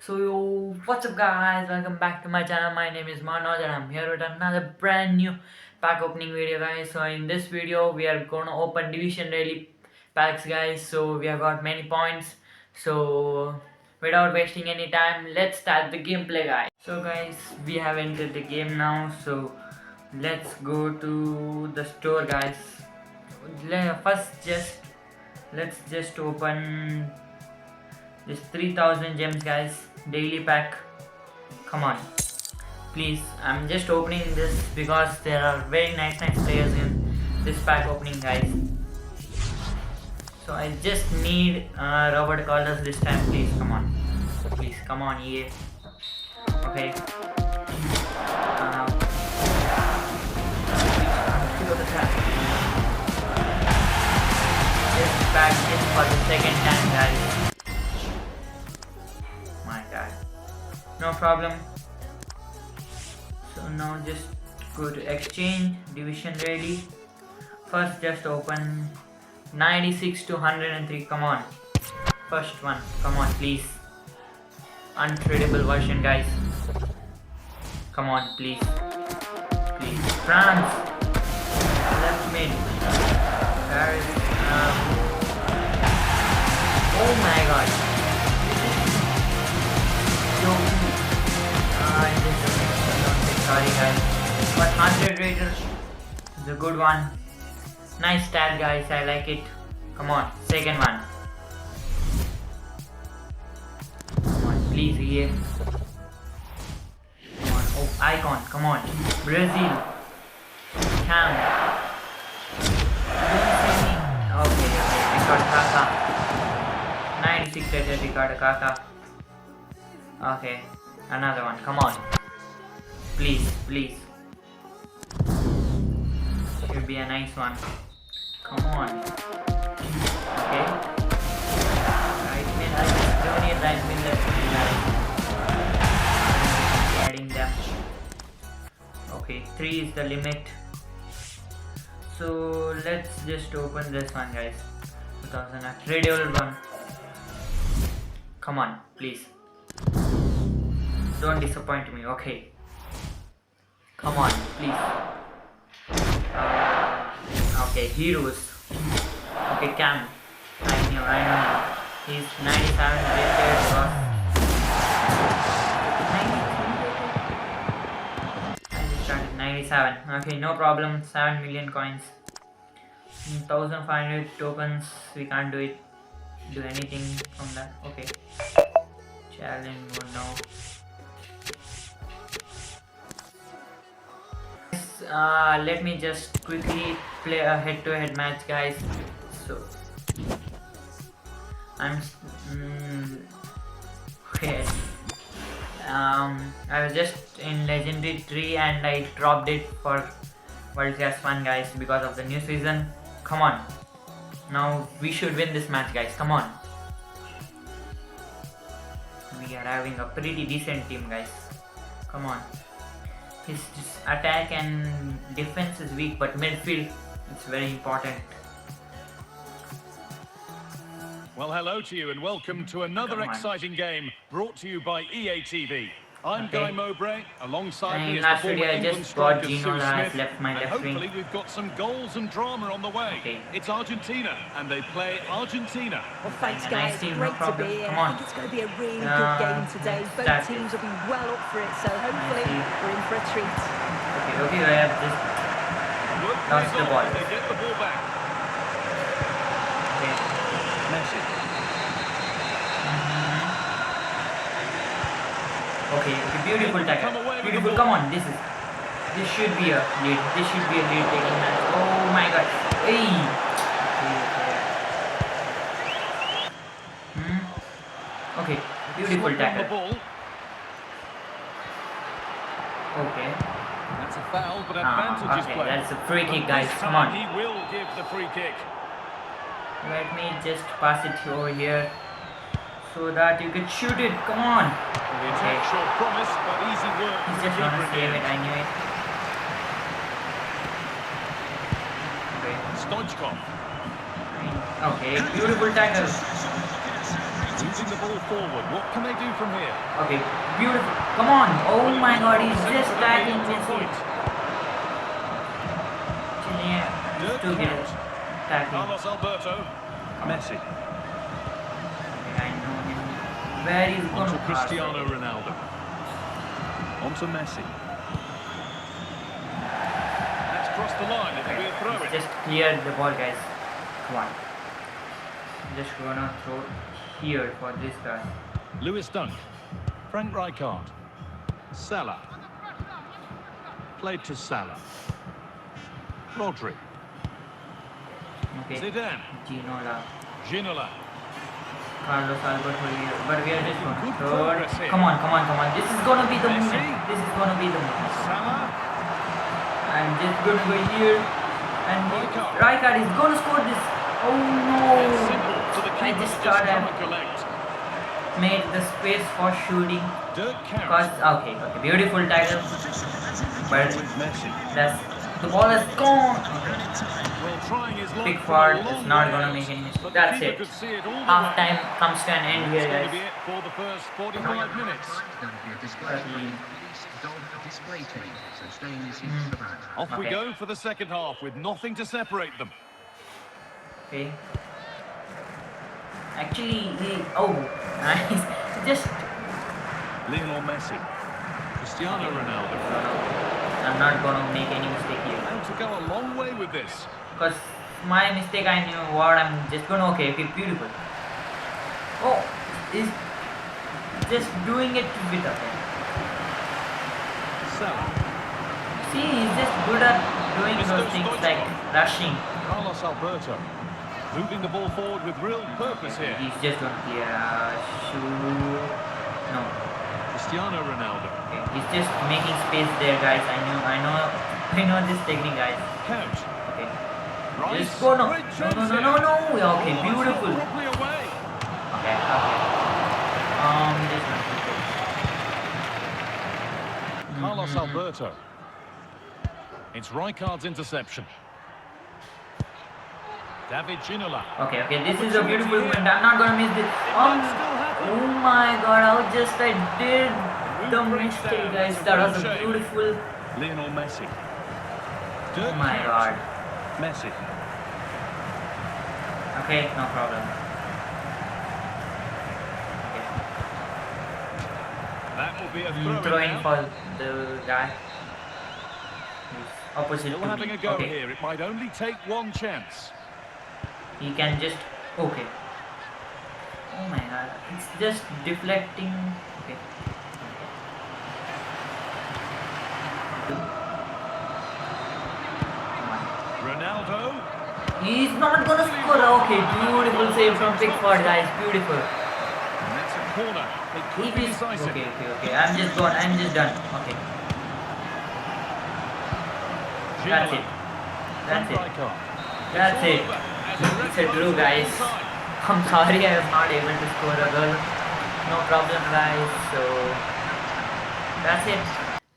So what's up guys, welcome back to my channel. My name is Manoj and I'm here with another brand new pack opening video guys. So in this video we are gonna open division rally packs guys. So we have got many points. So without wasting any time, let's start the gameplay guys. So guys, we have entered the game now. So let's go to the store guys. First let's just open this 3000 gems guys, daily pack. Come on, please. I'm just opening this because there are very nice players in this pack opening guys. So I just need Robert Carlos this time, please. Come on, please, come on, EA. Okay. This pack is for the second time guys. No problem. So now just go to exchange, division ready. First just open 96 to 103. Come on, first one. Come on please. Untradable version guys. Come on please. Please. France. Left mid. Paris. Oh my god. Sorry guys, but 100 Raiders is a good one. Nice stat guys, I like it. Come on, second one. Come on, please here. Come on, oh icon, come on. Brazil. Cam. Okay, Ricardo Kaka. 96 Raiders, Ricardo Kaka. Okay, another one, come on. Please, please. Should be a nice one. Come on. Okay. Right mid, right mid, left mid, adding them. Okay, 3 is the limit. So let's just open this one guys. 2000 radio one. Come on, please. Don't disappoint me, okay. Come on, please. Okay, heroes. Okay, Cam. I know. He's 97 rated. 97. Okay, no problem. 7 million coins. 1500 tokens. We can't do anything from that. Okay. Challenge mode now. Let me just quickly play a head-to-head match guys. So I'm okay. I was just in legendary 3 and I dropped it for World Class 1 guys because of the new season. Come on, now we should win this match guys. Come on, we are having a pretty decent team guys. Come on. His attack and defense is weak, but midfield it's very important. Well, hello to you and welcome to another exciting game brought to you by EA TV. I'm Guy Mowbray, alongside me is the former England striker Sue Smith, and hopefully we've got some goals and drama on the way. Okay. It's Argentina, and they play Argentina. Well, thanks guys, great to be here. I think it's going to be a really good game today. Both teams will be well up for it, so hopefully we're in for a treat. Okay, I have just lost the ball. They get the ball back. Okay. Messi. Okay, beautiful tackle. Beautiful, come on, this should be a lead. This should be a lead taking match. Oh my god. Hey! Okay, beautiful tackle. Okay. That's a foul, but advantage is played. That's a free kick guys, come on. He will give the free kick. Let me just pass it over here so that you can shoot it. Come on. The attack short promise, but easy work. He's just gonna save it, I knew it. Okay. Stoichkov. Okay, beautiful tackle. Moving the ball forward. What can they do from here? Okay, beautiful. Come on. Oh my God, he's just tagging Messi. Dirk To get Kuyt. tackling. Carlos Alberto. Messi. Okay, I know him. Where is going Onto to Cristiano Ronaldo. Onto Messi. That's crossed the line. It'll be a throw in. Just clear the ball, guys. Come on. Just gonna throw here for this guy. Lewis Dunk. Frank Rijkaard. Salah. Played to Salah. Rodri. Okay. Zidane. Ginola. Carlos Alberto here. But we are just going Good to throw it. progress here. Come on. This is gonna be the Messi. moment. This is gonna be the moment. Salah. I'm just gonna go here. And Rijkaard. Rijkaard is gonna score this. Oh It's no! simple for the I keeper just to thought come I and collect. made the space for shooting. Dirk Cause Kuyt. okay, beautiful tackle. But With Messi. the ball is gone. Well, trying his luck Pickford from a is long not way gonna out, make any mistake. but the That's keeper it. could see it all the Half way. time comes to an end That's here, going to be guys. it for the first 45 minutes. Off we Okay. go for the second half with nothing to separate them. Okay. Actually, nice. Just Lionel Messi. Cristiano Ronaldo. I'm not gonna make any mistake here. How to go a long way with this. Cause my mistake, I knew what I'm just gonna. Okay, beautiful. Oh, is just doing it with okay. Salah. See, he's just good at doing those things like rushing. Carlos Alberto. Moving the ball forward with real purpose here. He's just gonna shoot. No. Cristiano Ronaldo. Okay, he's just making space there, guys. I know this technique, guys. Couch. Okay. Rice. Just go no. Great No. chance here. Yeah, okay, Oh, beautiful. Properly away. Okay. This one. Carlos Alberto. It's Rijkaard's interception. David Ginola. Okay, this is a beautiful moment. I'm not gonna miss this. Oh my God! I did the mistake, guys. That was a beautiful. Lionel Messi. Oh Dirk my Kuyt. God. Messi. Okay, no problem. Okay. That will be a throw Throwing now. for the guy. Who's opposite Still to having me. a go Okay. here. It might only take one chance. He can just okay. Oh my God! It's just deflecting. Okay. Ronaldo. He's not gonna score. Okay, beautiful save from Pickford, guys. Beautiful. And that's a corner. It could If be he's decisive. okay. I'm just done. Okay. That's Ginola. it. That's it. Rijkaard. That's it. It's a draw, guys. I'm sorry I was not able to score a goal. No problem, guys. So that's it.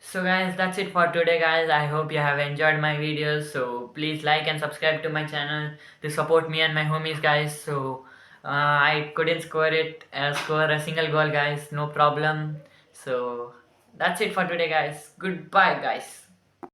So guys, that's it for today, guys. I hope you have enjoyed my videos. So please like and subscribe to my channel to support me and my homies, guys. So I couldn't score a single goal, guys. No problem. So that's it for today, guys. Goodbye, guys.